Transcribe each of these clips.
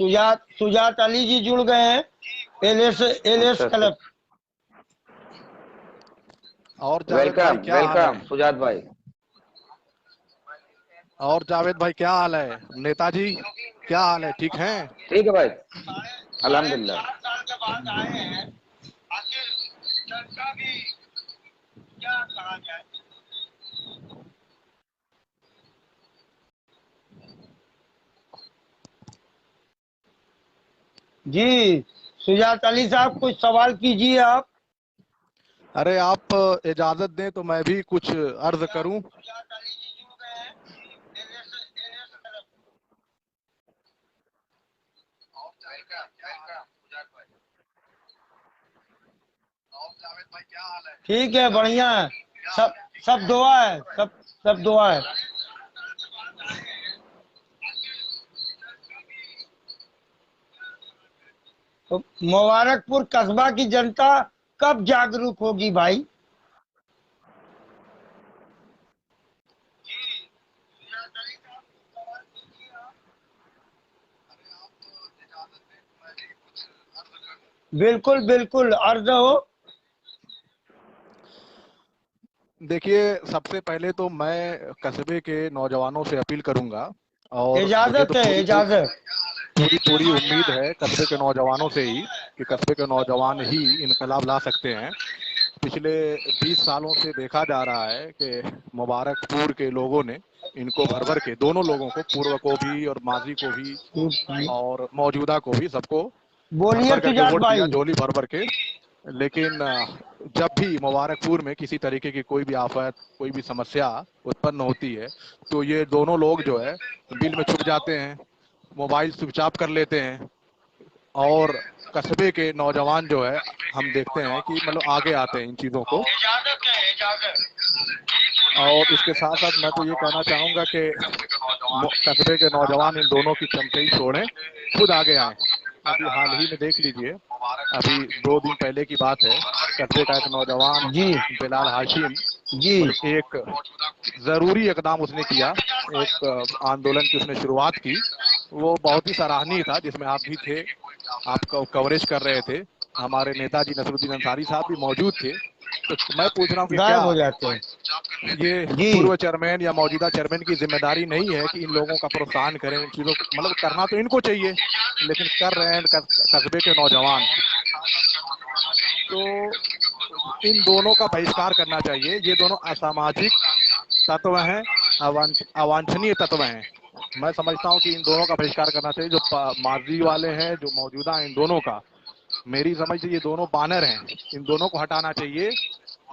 सुजात अली जी जुड़ गए हैं, एलएस क्लब। और जावेद भाई क्या हाल है? सुजात भाई। और जावेद भाई क्या हाल है? नेताजी क्या हाल है? ठीक हैं? ठीक है भाई, अल्हम्दुलिल्लाह। क्या कहा जाए। जी सुजात अली साहब, कुछ सवाल कीजिए आप। अरे आप इजाजत दें तो मैं भी कुछ अर्ज करूं। ठीक है, बढ़िया है, सब दुआ है, सब दुआ है। तो मुबारकपुर कस्बा की जनता कब जागरूक होगी भाई? बिल्कुल बिल्कुल, अर्ज हो। देखिए, सबसे पहले तो मैं कस्बे के नौजवानों से अपील करूंगा, और मुझे तो इजाजत है, इजाजत। पूरी उम्मीद है कस्बे के नौजवानों से ही कि कस्बे के नौजवान ही इनकलाब ला सकते हैं। पिछले 20 सालों से देखा जा रहा है कि मुबारकपुर के लोगों ने इनको भर के, दोनों लोगों को, पूर्व को भी और माजी को भी और मौजूदा को भी, सबको बोलिए भर करके सुजात वोट दिया, भाई। झोली भर के। लेकिन जब भी मुबारकपुर में किसी तरीके की कोई भी आफत, कोई भी समस्या उत्पन्न होती है, तो ये दोनों लोग जो है बिल में छुप जाते हैं, मोबाइल स्विच ऑफ कर लेते हैं, और कस्बे के नौजवान जो है हम देखते हैं कि मतलब आगे आते हैं इन चीजों को। और इसके साथ साथ मैं तो ये कहना चाहूंगा कि कस्बे के नौजवान इन दोनों की चमचाई छोड़ें, खुद आगे आए। अभी हाल ही में देख लीजिए, अभी 2 दिन पहले की बात है, कस्बे का एक नौजवान जी बिलाल हाशिम जी एक जरूरी इकदाम उसने किया, एक आंदोलन की उसने शुरुआत की, वो बहुत ही सराहनीय था, जिसमें आप भी थे, आप कवरेज कर रहे थे, हमारे नेताजी नसरुद्दीन अंसारी साहब भी मौजूद थे। तो मैं पूछ रहा हूँ कि क्या गायब हो जाते हैं। ये जी पूर्व चेयरमैन या मौजूदा चेयरमैन की जिम्मेदारी नहीं है कि इन लोगों का प्रोत्साहन करें, इन चीजों को, मतलब करना तो इनको चाहिए, लेकिन कर रहे हैं कस्बे के नौजवान। तो इन दोनों का बहिष्कार करना चाहिए। ये दोनों असामाजिक तत्व हैं, अवांछनीय तत्व हैं। मैं समझता हूं कि इन दोनों का बहिष्कार करना चाहिए, जो माजी वाले हैं, जो मौजूदा हैं, इन दोनों का। मेरी समझ से ये दोनों बानर हैं, इन दोनों को हटाना चाहिए,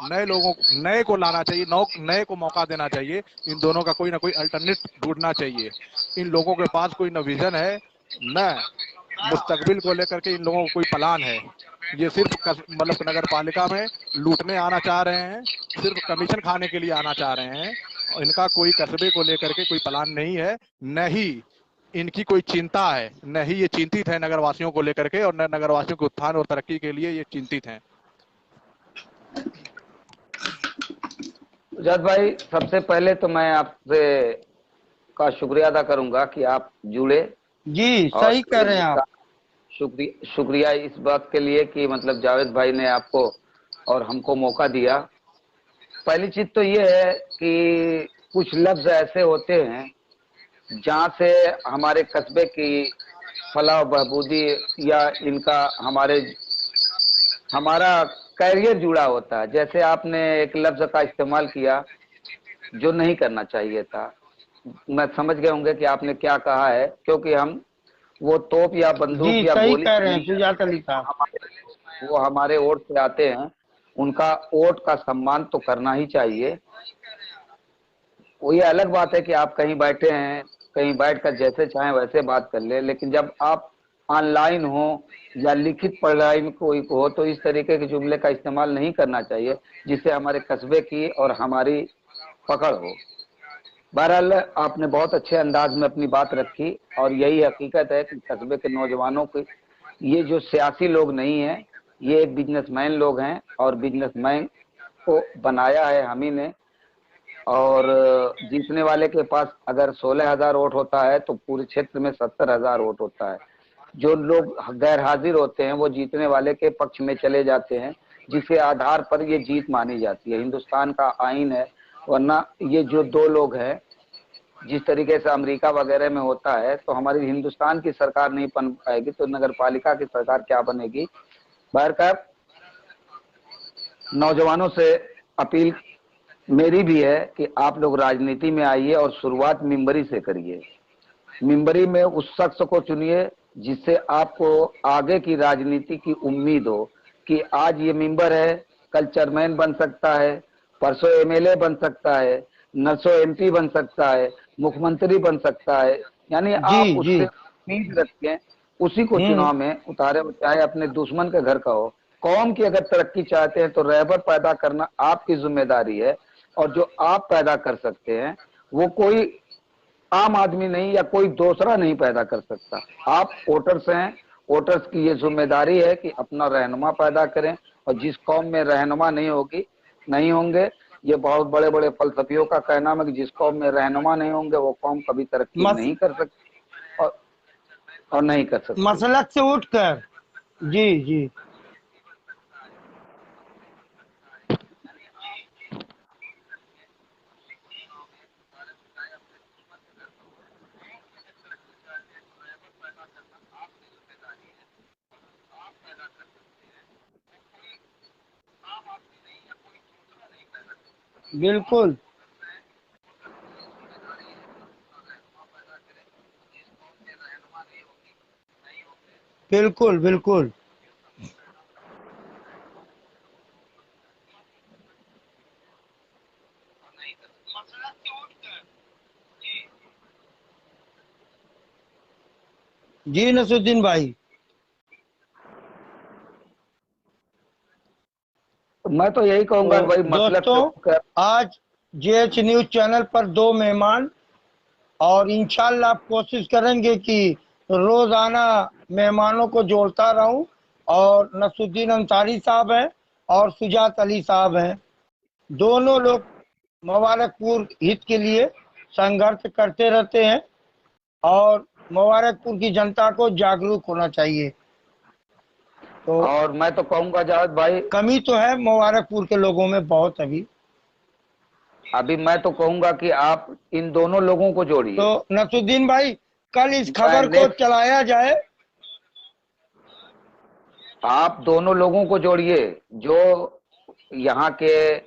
नए को लाना चाहिए, नए को मौका देना चाहिए। इन दोनों का कोई ना कोई अल्टरनेट ढूंढना चाहिए। इन लोगों के पास कोई न विजन है, न मुस्तकबिल को लेकर के इन लोगों को कोई प्लान है। ये सिर्फ मतलब नगर पालिका में लूटने आना चाह रहे हैं, सिर्फ कमीशन खाने के लिए आना चाह रहे हैं। इनका कोई कस्बे को लेकर के कोई प्लान नहीं है, न ही इनकी कोई चिंता है, न ही ये चिंतित है नगरवासियों को लेकर के, और न नगरवासियों के उत्थान और तरक्की के लिए ये चिंतित हैं। सुजात भाई, सबसे पहले तो मैं आपसे का शुक्रिया अदा करूंगा कि आप जुड़े। जी सही कह रहे हैं आप। शुक्रिया इस बात के लिए कि मतलब जावेद भाई ने आपको और हमको मौका दिया। पहली चीज तो ये है कि कुछ लफ्ज ऐसे होते हैं जहां से हमारे कस्बे की फलाह बहबूदी या इनका हमारा कैरियर जुड़ा होता है। जैसे आपने एक लफ्ज का इस्तेमाल किया जो नहीं करना चाहिए था। मैं समझ गए होंगे कि आपने क्या कहा है, क्योंकि हम वो तोप या बंदूक जी या सही गोली कह से रहे हैं नहीं सुजात अली करते, साहब। वो हमारे वोट से आते हैं, उनका वोट का सम्मान तो करना ही चाहिए। वो ये अलग बात है कि आप कहीं बैठे हैं, कहीं बैठकर जैसे चाहें वैसे बात कर ले, लेकिन जब आप ऑनलाइन हो या लिखित पढ़ाई में कोई हो तो इस तरीके के जुमले का इस्तेमाल नहीं करना चाहिए जिससे हमारे कस्बे की और हमारी पकड़ हो। बहरहाल आपने बहुत अच्छे अंदाज में अपनी बात रखी, और यही हकीकत है कि कस्बे के नौजवानों के, ये जो सियासी लोग नहीं है, ये एक बिजनेसमैन लोग हैं, और बिजनेसमैन को बनाया है हम ही ने। और जीतने वाले के पास अगर 16,000 वोट होता है तो पूरे क्षेत्र में 70,000 वोट होता है। जो लोग गैर हाजिर होते हैं वो जीतने वाले के पक्ष में चले जाते हैं, जिसके आधार पर ये जीत मानी जाती है। हिंदुस्तान का आईन है। वरना ये जो दो लोग हैं, जिस तरीके से अमेरिका वगैरह में होता है, तो हमारी हिंदुस्तान की सरकार नहीं बन पाएगी तो नगर पालिका की सरकार क्या बनेगी। बहरकैफ नौजवानों से अपील मेरी भी है कि आप लोग राजनीति में आइए और शुरुआत मिंबरी से करिए। मिंबरी में उस शख्स को चुनिए जिससे आपको आगे की राजनीति की उम्मीद हो कि आज ये मेंबर है, कल चेयरमैन बन सकता है, परसों एमएलए बन सकता है, नरसों एमपी बन सकता है, मुख्यमंत्री बन सकता है। यानी आप जी जी। उससे उम्मीद रखें, उसी को चुनाव में उतारे, चाहे अपने दुश्मन के घर का हो। कौम की अगर तरक्की चाहते हैं तो रहबर पैदा करना आपकी जिम्मेदारी है, और जो आप पैदा कर सकते हैं वो कोई आम आदमी नहीं या कोई दूसरा नहीं पैदा कर सकता। आप वोटर्स हैं, वोटर्स की ये जिम्मेदारी है कि अपना रहनुमा पैदा करें। और जिस कौम में रहनुमा नहीं होंगे, ये बहुत बड़े बड़े फलसफियों का कहना है कि जिस कौम में रहनुमा नहीं होंगे वो कौम कभी तरक्की मस, नहीं कर सकती और नहीं कर सकती। मसलक से उठकर। जी जी। बिल्कुल बिल्कुल बिल्कुल। जी नसरुद्दीन भाई। तो मैं तो यही कहूंगा तो कि भाई मसलक से दोस्तों, उठकर आज जेएच न्यूज चैनल पर 2 मेहमान, और इंशाल्लाह कोशिश करेंगे कि रोजाना मेहमानों को जोड़ता रहूं। और नसरुद्दीन अंसारी साहब हैं और सुजात अली साहब हैं। दोनों लोग मुबारकपुर हित के लिए संघर्ष करते रहते हैं, और मुबारकपुर की जनता को जागरूक होना चाहिए। तो और मैं तो कहूंगा जावेद भाई, कमी तो है मुबारकपुर के लोगों में बहुत अभी। अभी मैं तो कहूंगा कि आप इन दोनों लोगों को तो जोड़िए। नसरुद्दीन भाई, कल इस मैं खबर को नेक्स्ट चलाया जाए। आप दोनों लोगों को जोड़िए, जो यहाँ के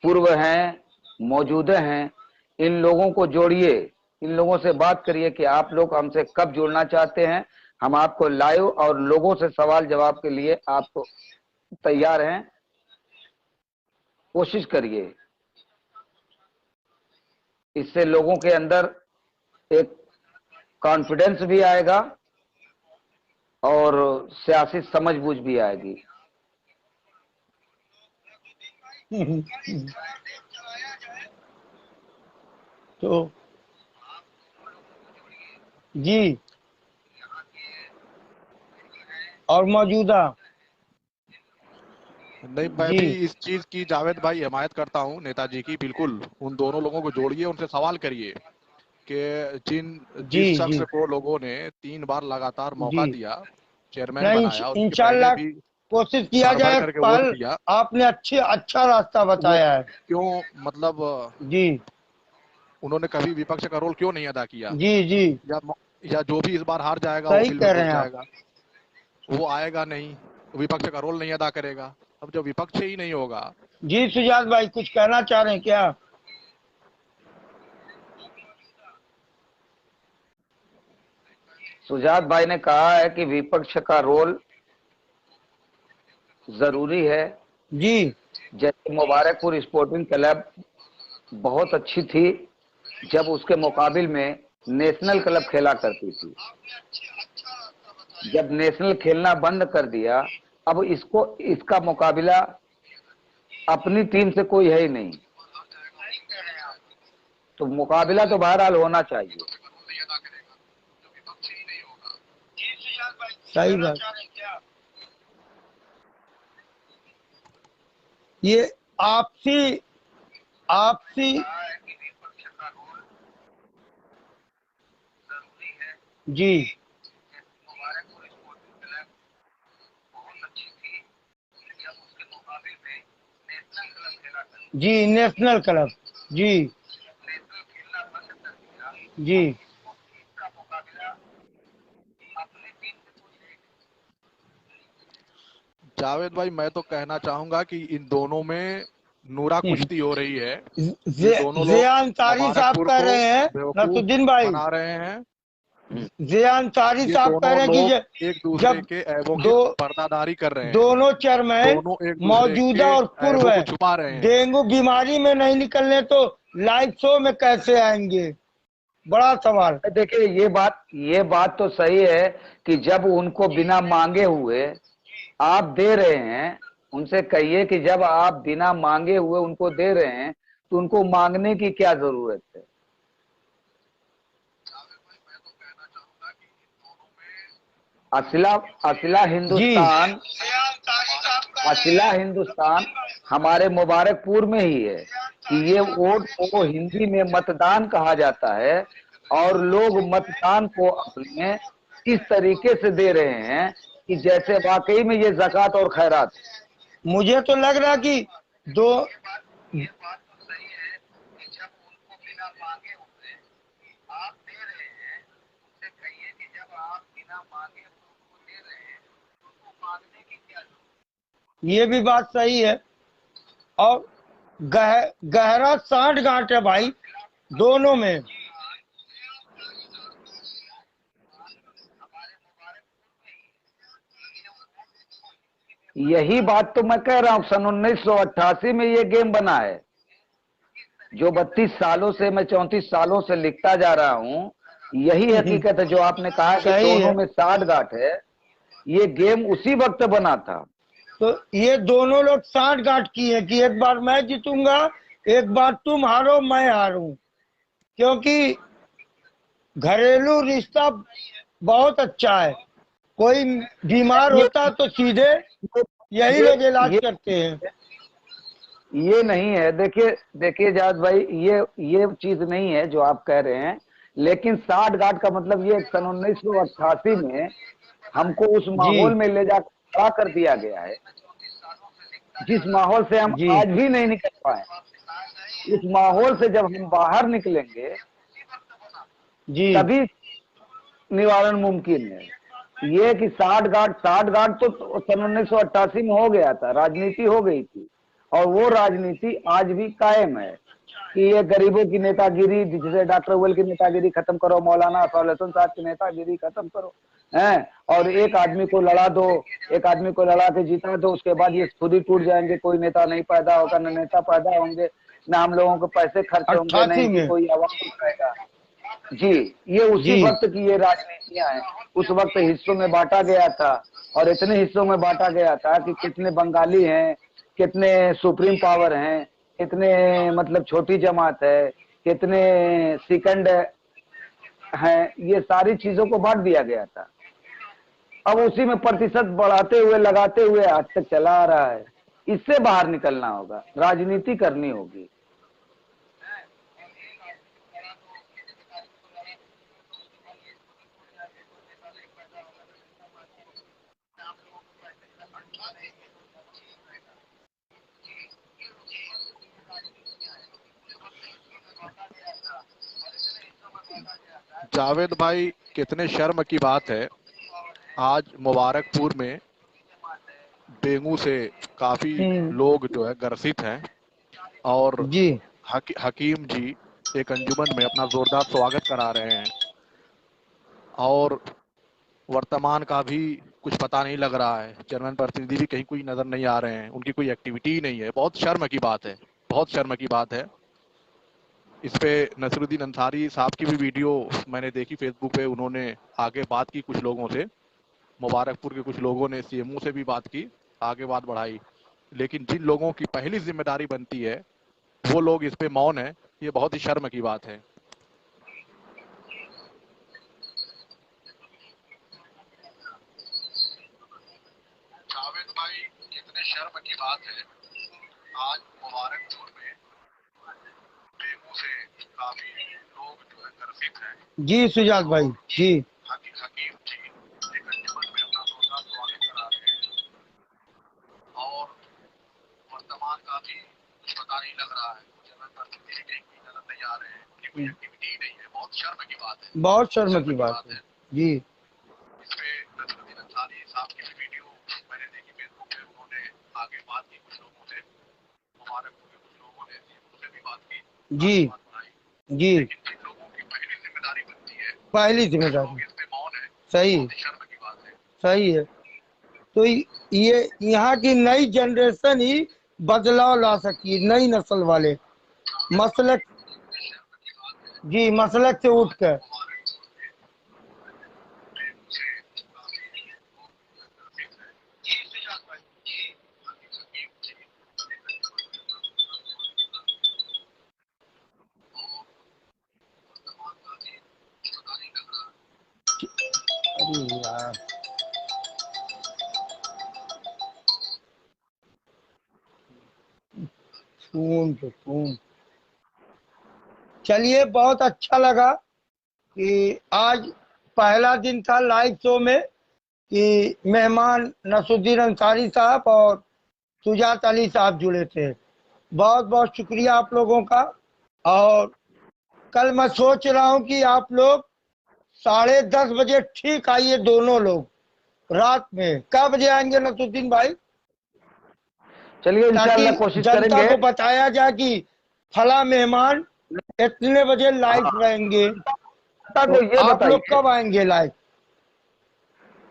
पूर्व हैं, मौजूदा हैं, इन लोगों को जोड़िए। इन लोगों से बात करिए कि आप लोग हमसे कब जुड़ना चाहते हैं। हम आपको लाइव और लोगों से सवाल जवाब के लिए आपको तैयार हैं। कोशिश करिए, इससे लोगों के अंदर एक कॉन्फिडेंस भी आएगा और सियासी समझबूझ भी आएगी। तो जी, और मौजूदा। नहीं, मैं जी भी इस चीज की जावेद भाई हिमायत करता हूँ नेताजी की। बिल्कुल उन दोनों लोगों को जोड़िए, उनसे सवाल करिए कि जी जिस जी शख्स को लोगों ने 3 बार लगातार जी। मौका दिया, चेयरमैन नहीं, बनाया, उसके पहले इंशाल्लाह भी कोशिश किया भर भर जाए। करके वोट पहल दिया, आपने अच्छा रास्ता वो बताया है। क्यों, मतलब जी उन्होंने कभी विपक्ष का रोल क्यों नहीं अदा किया? जी जी। या या जो भी इस बार हार जाएगा वो सही दिल में कह रहे घुस हैं आप। जाएगा, वो आएगा नहीं, विपक्ष का रोल नहीं अदा करेगा। अब जब विपक्ष ही नहीं होगा। जी सुजात भाई, कुछ कहना चाह रहे हैं क्या? सुजात भाई ने कहा है कि विपक्ष का रोल जरूरी है। जी जैसे मुबारकपुर स्पोर्टिंग क्लब बहुत अच्छी थी जब उसके मुकाबिल में नेशनल क्लब खेला करती थी। जब नेशनल खेलना बंद कर दिया, अब इसका मुकाबला अपनी टीम से कोई है ही नहीं, तो मुकाबला तो बहरहाल होना चाहिए। सही बात। ये आपसी आपसी। जी जी नेशनल क्लब। जी जी जावेद भाई, मैं तो कहना चाहूंगा कि इन दोनों में नूरा कुश्ती हो रही है। ये दोनों लोग जिया अंसारी साहब मुबारकपुर कह को रहे हैं, बेवकूफ नसरुद्दीन भाई, बना रहे हैं। जिया अंसारी ये साहब कह दोनों रहे हैं कि लोग एक दूसरे जब के ऐबों की दो पर्दादारी कर रहे हैं। दोनों चेयरमैन दोनों एक दूसरे के मौजूदा और पूर्व ऐबों को है, छुपा रहे हैं। डेंगू बीमारी में नहीं निकलने तो लाइव शो में कैसे आएंगे? बड़ा सवाल। देखिए ये बात तो सही है कि जब उनको बिना मांगे हुए आप दे रहे हैं, उनसे कहिए कि जब आप बिना मांगे हुए उनको दे रहे हैं तो उनको मांगने की क्या जरूरत है। असला असला जी हिंदुस्तान असला हिंदुस्तान हमारे मुबारकपुर में ही है कि ये वोट को हिंदी में मतदान कहा जाता है और लोग मतदान को अपने इस तरीके से दे रहे हैं कि जैसे वाकई में ये ज़कात और खैरात। मुझे तो लग रहा कि दो ये भी बात सही है। और गहरा साठ गांठ है भाई दोनों में। यही बात तो मैं कह रहा हूँ, सन 1988 में ये गेम बना है। जो 32 सालों से, मैं 34 सालों से लिखता जा रहा हूँ, यही हकीकत है। जो आपने कहा कि सही दोनों है। में साठ गांठ है, ये गेम उसी वक्त बना था। तो ये दोनों लोग साठ गांठ की है कि एक बार मैं जीतूंगा, एक बार तुम हारो मैं हारूं, क्योंकि घरेलू रिश्ता बहुत अच्छा है। कोई बीमार ये होता है तो सीधे यही ये लोग इलाज ये करते हैं। ये नहीं है। देखिए देखिए जाद भाई, ये चीज नहीं है जो आप कह रहे हैं। लेकिन साठ गांठ का मतलब ये सन 1988 में हमको उस जी माहौल में ले जाकर खड़ा कर दिया गया है, जिस माहौल से हम जी आज भी नहीं निकल पाए। उस माहौल से जब हम बाहर निकलेंगे जी तभी निवारण मुमकिन है। ये कि साठ गांठ तो सन 1988 में हो गया था, राजनीति हो गई थी। और वो राजनीति आज भी कायम है कि ये गरीबों की नेतागिरी, जिसे डॉक्टर अव्वल की नेतागिरी खत्म करो, मौलाना अफजल हसन साहब की नेतागिरी खत्म करो, हैं, और एक आदमी को लड़ा दो, एक आदमी को लड़ा के जीता दो, उसके बाद ये खुद ही टूट जाएंगे। कोई नेता नहीं पैदा होगा, न नेता पैदा होंगे, न हम लोगों को पैसे खर्च होंगे, न 88 इनकी में। कोई आवाज उठाएगा। जी, ये उसी जी वक्त की ये राजनीतियां हैं। उस वक्त हिस्सों में बांटा गया था, और इतने हिस्सों में बांटा गया था कि कितने बंगाली हैं, कितने सुप्रीम पावर हैं, कितने मतलब छोटी जमात है, कितने सेकंड हैं, ये सारी चीजों को बांट दिया गया था। अब उसी में प्रतिशत बढ़ाते हुए, लगाते हुए आज तक चला आ रहा है। इससे बाहर निकलना होगा, राजनीति करनी होगी। जावेद भाई, कितने शर्म की बात है, आज मुबारकपुर में डेंगू से काफी लोग जो है ग्रसित हैं। और जी हकीम जी एक अंजुमन में अपना जोरदार स्वागत करा रहे हैं। और वर्तमान का भी कुछ पता नहीं लग रहा है, चेयरमैन प्रतिनिधि भी कहीं कोई नजर नहीं आ रहे हैं, उनकी कोई एक्टिविटी ही नहीं है। बहुत शर्म की बात है, बहुत शर्म की बात है। इस पे नसरुद्दीन अंसारी साहब की भी वीडियो मैंने देखी फेसबुक पे, उन्होंने आगे बात की कुछ लोगों से, मुबारकपुर के कुछ लोगों ने सीएमओ से भी बात की, आगे बात बढ़ाई। लेकिन जिन लोगों की पहली जिम्मेदारी बनती है वो लोग इस पे मौन है, ये बहुत ही शर्म की बात है। जावेद भाई, कितने शर्म की बात है, आज मुबारकपुर में डेंगू से काफी लोग जो है ग्रसित हैं। जी सुजात भाई। और जी हकीम जी एक अंजुमन में अपना जोरदार स्वागत करा रहे हैं। और वर्तमान का भी कुछ पता नहीं लग बहुत शर्म की बात है जी। जी जी, पहली जिम्मेदारी सही सही है। तो ये यहाँ की नई जनरेशन ही बदलाव ला सकती है, नई नस्ल वाले मसलक, जी मसलक से उठ कर। अरे यार खून तो खून। चलिए, बहुत अच्छा लगा कि आज पहला दिन था लाइव शो में कि मेहमान नसुद्दीन अंसारी साहब और सुजात अली साहब जुड़े थे। बहुत बहुत शुक्रिया आप लोगों का। और कल मैं सोच रहा हूं कि आप लोग 10:30 बजे ठीक आइए, दोनों लोग रात में। कब बजे आएंगे नसुद्दीन भाई? चलिए इंशाल्लाह ताकि कोशिश जनता करेंगे। को बताया जाए कि फला मेहमान इतने बजे लाइव हाँ, रहेंगे। जनता तो को ये आप लोग बताइए, कब आएंगे लाइव?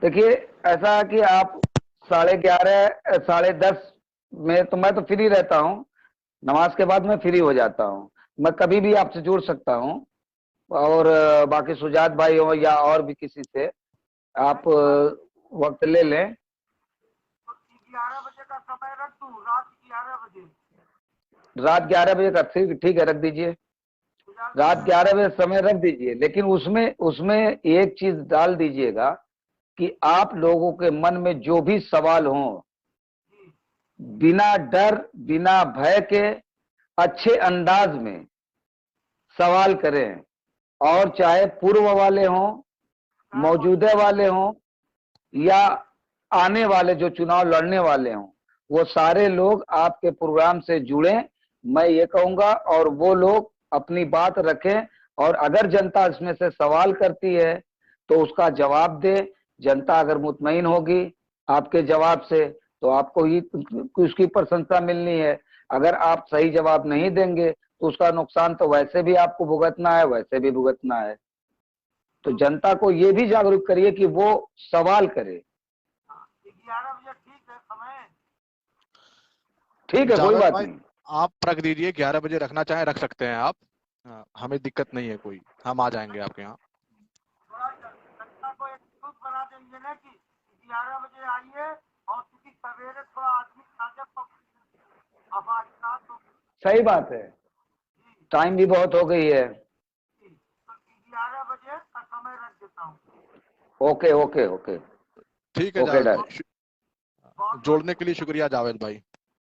देखिए ऐसा कि आप 11:30 10:30 में तो मैं तो फ्री रहता हूँ, नमाज के बाद मैं फ्री हो जाता हूँ, मैं कभी भी आपसे जुड़ सकता हूँ। और बाकी सुजात भाई हो या और भी किसी से आप वक्त ले लें। 11 बजे का समय रख दूं, रात 11 बजे? रात 11 बजे का ठीक है, रख दीजिए। रात 11 बजे समय रख दीजिए, लेकिन उसमें उसमें एक चीज डाल दीजिएगा कि आप लोगों के मन में जो भी सवाल हो, बिना डर बिना भय के अच्छे अंदाज में सवाल करें। और चाहे पूर्व वाले हों, मौजूदा वाले हों या आने वाले जो चुनाव लड़ने वाले हों, वो सारे लोग आपके प्रोग्राम से जुड़ें, मैं ये कहूंगा। और वो लोग अपनी बात रखें, और अगर जनता इसमें से सवाल करती है तो उसका जवाब दे। जनता अगर मुतमईन होगी आपके जवाब से तो आपको ही उसकी प्रशंसा मिलनी है। अगर आप सही जवाब नहीं देंगे तो उसका नुकसान तो वैसे भी आपको भुगतना है, वैसे भी भुगतना है। तो जनता को ये भी जागरूक करिए कि वो सवाल करे। 11 बजे ठीक है समय? ठीक है, कोई जावेद बात भाई, नहीं। आप रख दीजिए, 11 बजे रखना चाहें रख सकते हैं आप। हमें दिक्कत नहीं है कोई, हम आ जाएंगे आपके यहाँ। थोड़ा जनता को एक ग्रुप बना देंगे ना कि 11 बजे आइए, और क्योंकि सवेरे थोड़ा आदमी ताजा हमारे साथ तो सही बात है, टाइम भी बहुत हो गई है। 11 बजे का समय रख देता हूँ। ओके ओके ओके ठीक है ओके जावेद डन। भाई, जोड़ने के लिए शुक्रिया जावेद भाई।